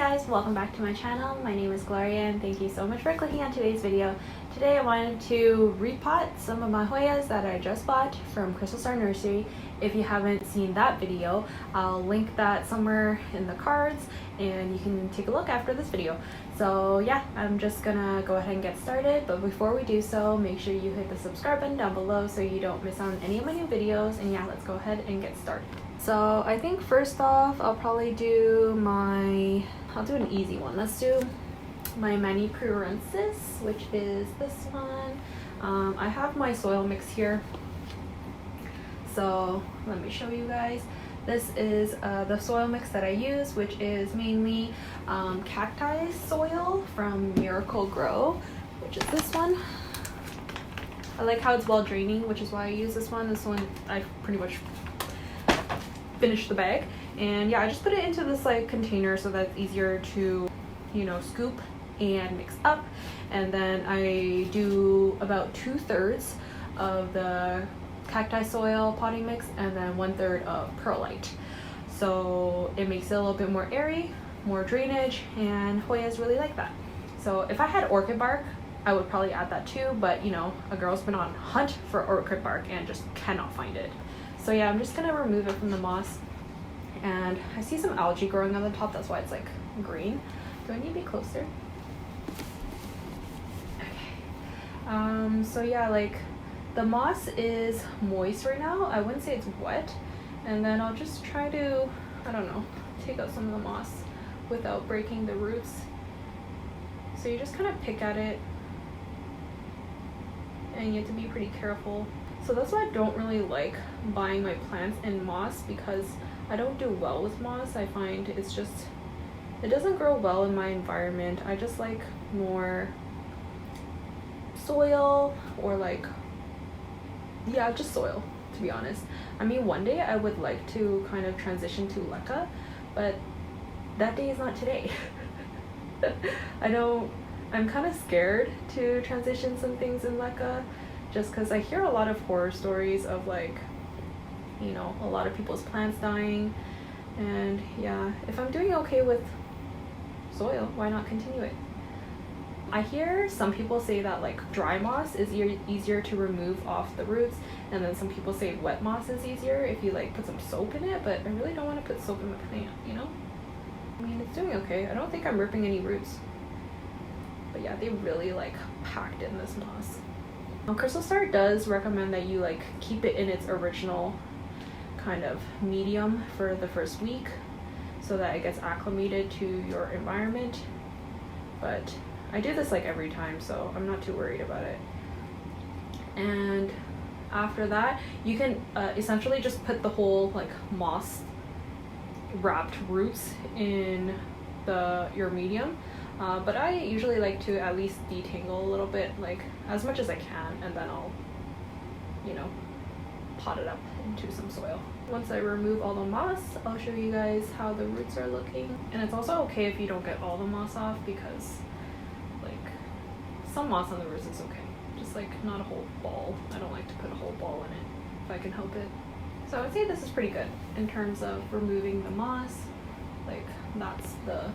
guys, welcome back to my channel. My name is Gloria and thank you so much for clicking on today's video. Today I wanted to repot some of my Hoyas that I just bought from Crystal Star Nursery. If you haven't seen that video, I'll link that somewhere in the cards and you can take a look after this video. So yeah, I'm just gonna go ahead and get started, but before we do so, make sure you hit the subscribe button down below so you don't miss on any of my new videos. And yeah, let's go ahead and get started. So I think first off, I'll probably do I'll do an easy one. Let's do my Mani Prurensis, which is this one. I have my soil mix here. So let me show you guys. This is the soil mix that I use, which is mainly cacti soil from Miracle Grow, which is this one. I like how it's well draining, which is why I use this one. This one I pretty much finished the bag, and yeah, I just put it into this like container so that it's easier to, you know, scoop and mix up. And then I do about 2/3 of the cacti soil potting mix and then 1/3 of perlite, so it makes it a little bit more airy, more drainage, and Hoyas really like that. So if I had orchid bark, I would probably add that too, but you know, a girl's been on hunt for orchid bark and just cannot find it. So yeah, I'm just gonna remove it from the moss, and I see some algae growing on the top, that's why it's like green. Do I need to be closer? Okay. So yeah, like the moss is moist right now. I wouldn't say it's wet. And then I'll just try to, I don't know, take out some of the moss without breaking the roots. So you just kind of pick at it, and you have to be pretty careful. So that's why I don't really like buying my plants in moss, because I don't do well with moss. I find it's just, it doesn't grow well in my environment. I just like more soil, or like, yeah, just soil, to be honest. I mean, one day I would like to kind of transition to leca, but that day is not today. I'm kind of scared to transition some things in leca, just because I hear a lot of horror stories of, like, you know, a lot of people's plants dying. And yeah, if I'm doing okay with soil, why not continue it? I hear some people say that like dry moss is easier to remove off the roots, and then some people say wet moss is easier if you like put some soap in it, but I really don't want to put soap in the plant, you know? I mean, it's doing okay. I don't think I'm ripping any roots. But yeah, they really like packed in this moss. Crystal Star does recommend that you like keep it in its original kind of medium for the first week so that it gets acclimated to your environment. But I do this like every time, so I'm not too worried about it. And after that, you can essentially just put the whole like moss wrapped roots in your medium. But I usually like to at least detangle a little bit, like as much as I can, and then I'll, you know, pot it up into some soil. Once I remove all the moss, I'll show you guys how the roots are looking. And it's also okay if you don't get all the moss off, because like some moss on the roots is okay, just like not a whole ball. I don't like to put a whole ball in it if I can help it. So I would say this is pretty good in terms of removing the moss. Like that's the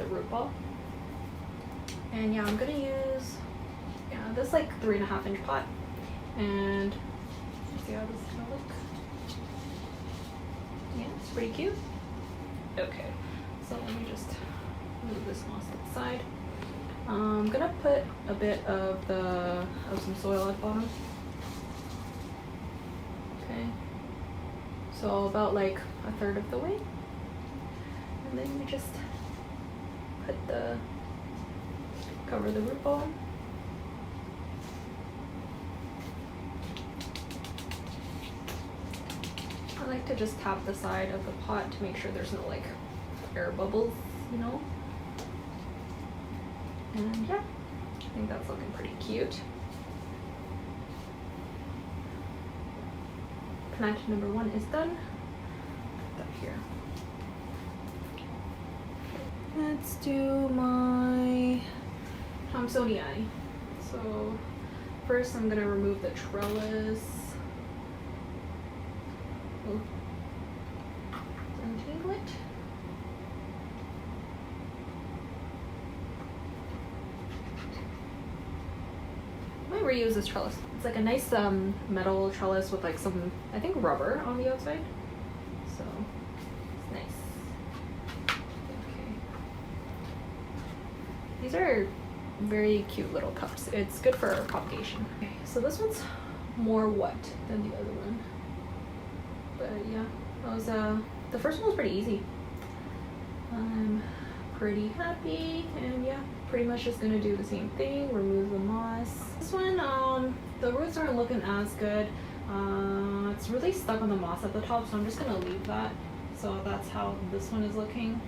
root ball. And yeah, I'm gonna use this like 3.5 inch pot, and see how this is gonna look. Yeah, it's pretty cute. Okay, so let me just move this moss to the side. I'm gonna put a bit of some soil at the bottom. Okay, so about like 1/3 of the way, and then we just cover the root ball. I like to just tap the side of the pot to make sure there's no like air bubbles, you know. And yeah, I think that's looking pretty cute. Plant number 1 is done. Put that here. Let's do my Hamsoniae. So first I'm gonna remove the trellis. Untangle it. reuse this trellis. It's like a nice metal trellis with like some, I think, rubber on the outside. So it's nice. Okay. These are very cute little cups. It's good for propagation. Okay, so this one's more wet than the other one. But yeah, that was the first one was pretty easy. I'm pretty happy, and yeah, pretty much just gonna do the same thing, remove the moss. This one, the roots aren't looking as good. It's really stuck on the moss at the top, so I'm just gonna leave that. So that's how this one is looking.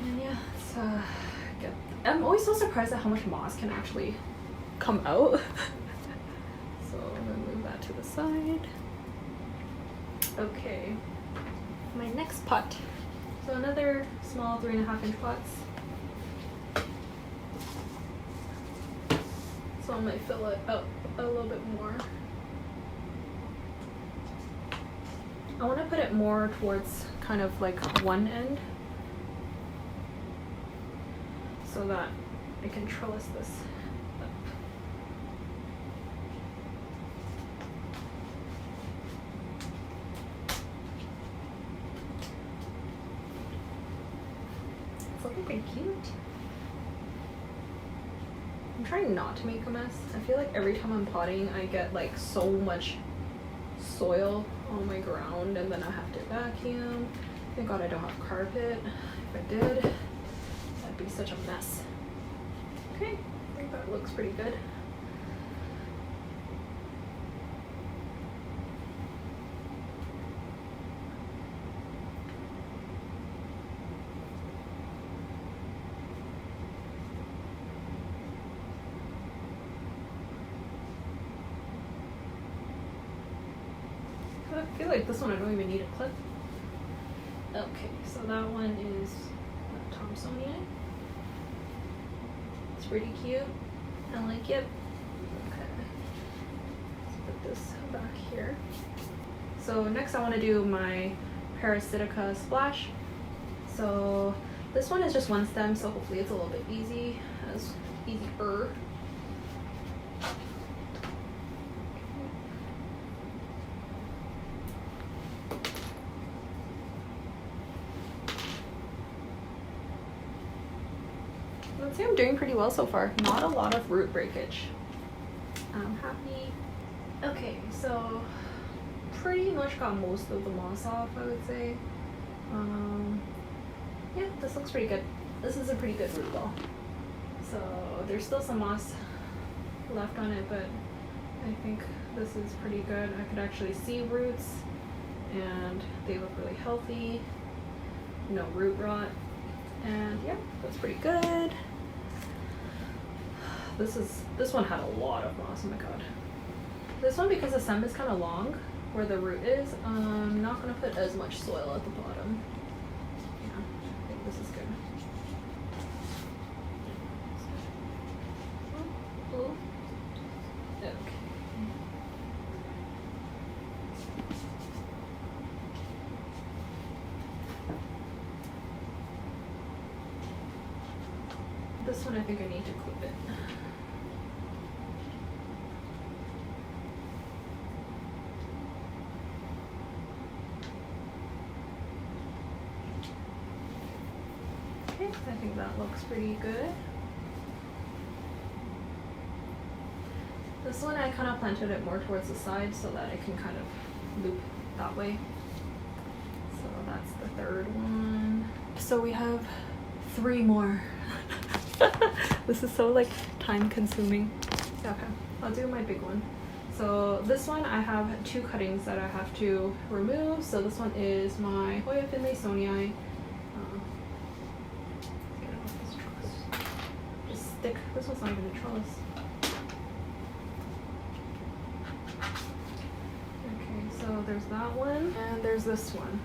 And yeah, it's good. I'm always so surprised at how much moss can actually come out. So I'm gonna move that to the side. Okay, my next pot. So another small 3.5 inch pots. So I might fill it up a little bit more. I want to put it more towards kind of like one end so that I can trellis this up. It's looking pretty cute. I'm trying not to make a mess. I feel like every time I'm potting, I get like so much soil on my ground, and then I have to vacuum. Thank God I don't have carpet. If I did, that'd be such a mess. Okay, I think that looks pretty good. I feel like this one I don't even need a clip. Okay, so that one is Thompsonian. It's pretty cute. I like it. Okay, let's put this back here. So next I want to do my Parasitica splash. So this one is just one stem, so hopefully it's a little bit easier. Let's see, I'm doing pretty well so far. Not a lot of root breakage. I'm happy. Okay, so pretty much got most of the moss off, I would say. Yeah, this looks pretty good. This is a pretty good root ball. So there's still some moss left on it, but I think this is pretty good. I could actually see roots, and they look really healthy. No root rot, and yeah, that's pretty good. This one had a lot of moss. Oh my god. This one, because the stem is kind of long where the root is, I'm not gonna put as much soil at the bottom. Yeah, I think this is good. Oh. Okay. This one I think I need to clip it. Okay, I think that looks pretty good. This one I kind of planted it more towards the side so that it can kind of loop that way. So that's the third one. So we have 3 more. This is so like time consuming. Okay, I'll do my big one. So this one I have 2 cuttings that I have to remove. So this one is my Hoya finlaysonii. Get it off this trellis. Just stick. This one's not even a trellis. Okay, so there's that one, and there's this one.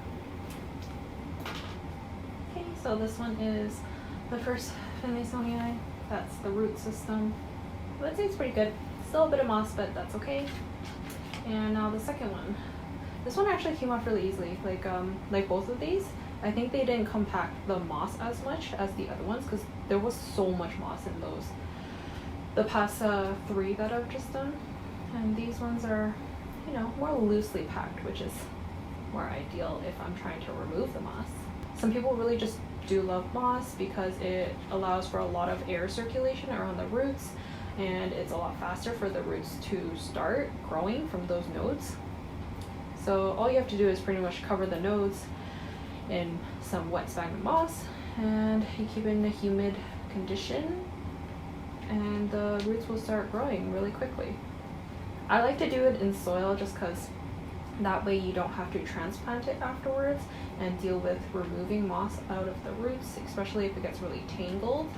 Okay, so this one is the first finlaysonii. That's the root system. I'd say it's pretty good. Still a bit of moss, but that's okay. And now the second one. This one actually came off really easily. Like both of these, I think they didn't compact the moss as much as the other ones because there was so much moss in those. the past 3 that I've just done. And these ones are, you know, more loosely packed, which is more ideal if I'm trying to remove the moss. Some people really just do love moss because it allows for a lot of air circulation around the roots, and it's a lot faster for the roots to start growing from those nodes. So all you have to do is pretty much cover the nodes in some wet sphagnum moss, and you keep it in a humid condition, and the roots will start growing really quickly. I like to do it in soil just because that way you don't have to transplant it afterwards and deal with removing moss out of the roots, especially if it gets really tangled,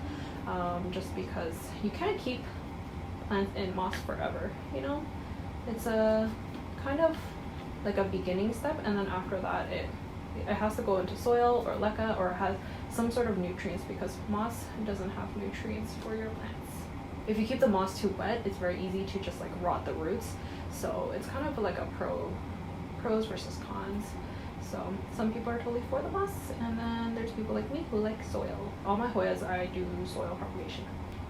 just because you can't keep plants in moss forever, you know? It's a kind of like a beginning step, and then after that it has to go into soil or leca or has some sort of nutrients, because moss doesn't have nutrients for your plants. If you keep the moss too wet, it's very easy to just like rot the roots. So it's kind of like a pros versus cons. So some people are totally for the moss, and then there's people like me who like soil. All my Hoyas, I do soil propagation,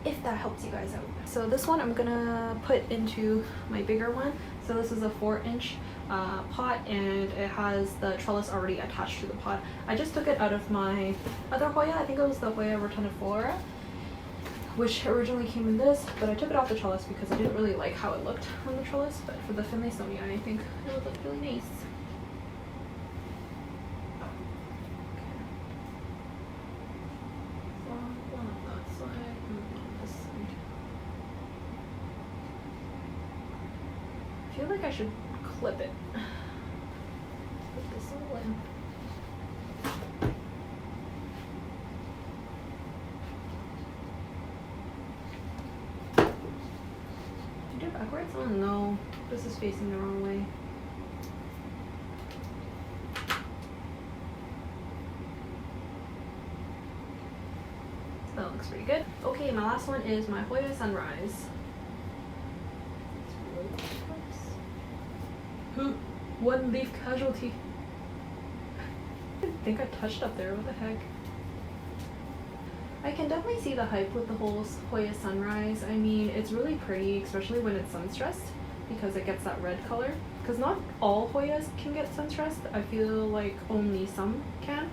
if that helps you guys out. So this one I'm gonna put into my bigger one. So this is a 4-inch pot, and it has the trellis already attached to the pot. I just took it out of my other Hoya. I think it was the Hoya rotundiflora, which originally came in this, but I took it off the trellis because I didn't really like how it looked on the trellis. But for the Finlaysonia, I think it would look really nice. So one on that side and one on this side. I feel like I should clip it. Put this all in. Do it backwards? Oh no, this is facing the wrong way. That looks pretty good. Okay, my last one is my Hoya Sunrise. One leaf casualty. I think I touched up there, what the heck. I can definitely see the hype with the whole Hoya Sunrise. I mean, it's really pretty, especially when it's sun stressed, because it gets that red color. Because not all Hoyas can get sun stressed. I feel like only some can.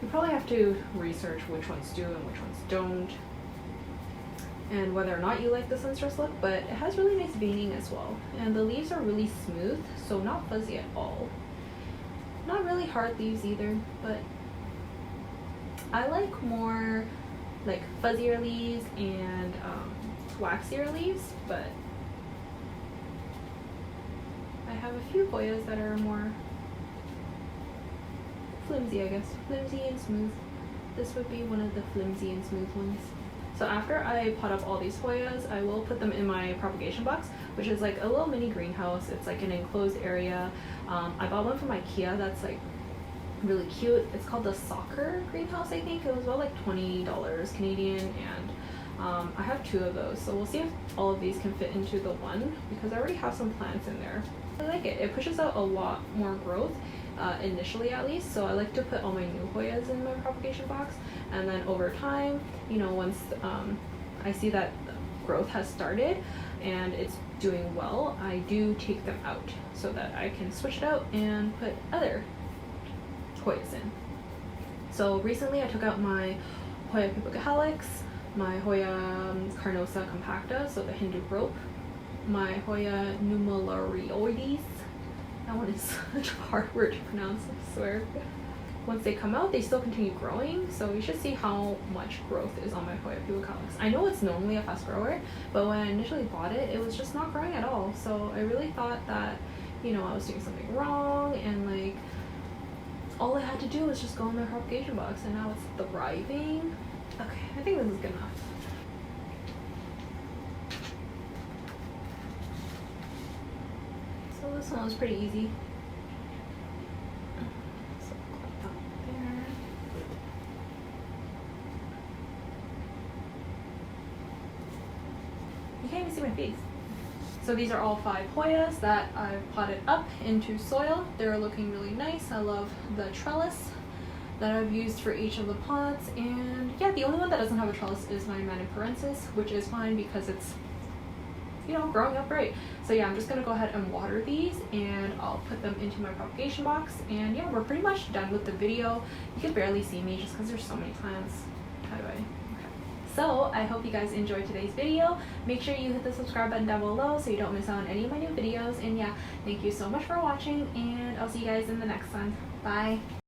You probably have to research which ones do and which ones don't, and whether or not you like the sun stressed look, but it has really nice veining as well. And the leaves are really smooth, so not fuzzy at all. Not really hard leaves either, but I like more like fuzzier leaves and waxier leaves, but I have a few Hoyas that are more flimsy, I guess. Flimsy and smooth. This would be one of the flimsy and smooth ones. So after I pot up all these Hoyas, I will put them in my propagation box, which is like a little mini greenhouse. It's like an enclosed area. I bought one from IKEA that's like really cute. It's called the soccer greenhouse, I think. It was about like $20 Canadian, and I have 2 of those. So we'll see if all of these can fit into the one, because I already have some plants in there. I like it. It pushes out a lot more growth, initially at least. So I like to put all my new Hoyas in my propagation box, and then over time, you know, once I see that growth has started and it's doing well, I do take them out so that I can switch it out and put other Hoyas in. So recently I took out my Hoya pipicalyx, my Hoya carnosa compacta, so the Hindu rope, my Hoya numerarioides. That one is such a hard word to pronounce, I swear. Once they come out, they still continue growing, so you should see how much growth is on my Hoya pipicalyx. I know it's normally a fast grower, but when I initially bought it, it was just not growing at all. So I really thought that, you know, I was doing something wrong, and like all I had to do was just go in my propagation box, and now it's thriving. Okay, I think this is good enough. So this one was pretty easy. So clip that there. You can't even see my face. So these are all 5 Hoyas that I've potted up into soil. They're looking really nice. I love the trellis. that I've used for each of the pots. And yeah, the only one that doesn't have a trellis is my Maniparensis, which is fine because it's, you know, growing up right. So yeah, I'm just gonna go ahead and water these, and I'll put them into my propagation box. And yeah, we're pretty much done with the video. You can barely see me just because there's so many plants. How do I? So I hope you guys enjoyed today's video. Make sure you hit the subscribe button down below so you don't miss out on any of my new videos. And yeah, thank you so much for watching, and I'll see you guys in the next one. Bye.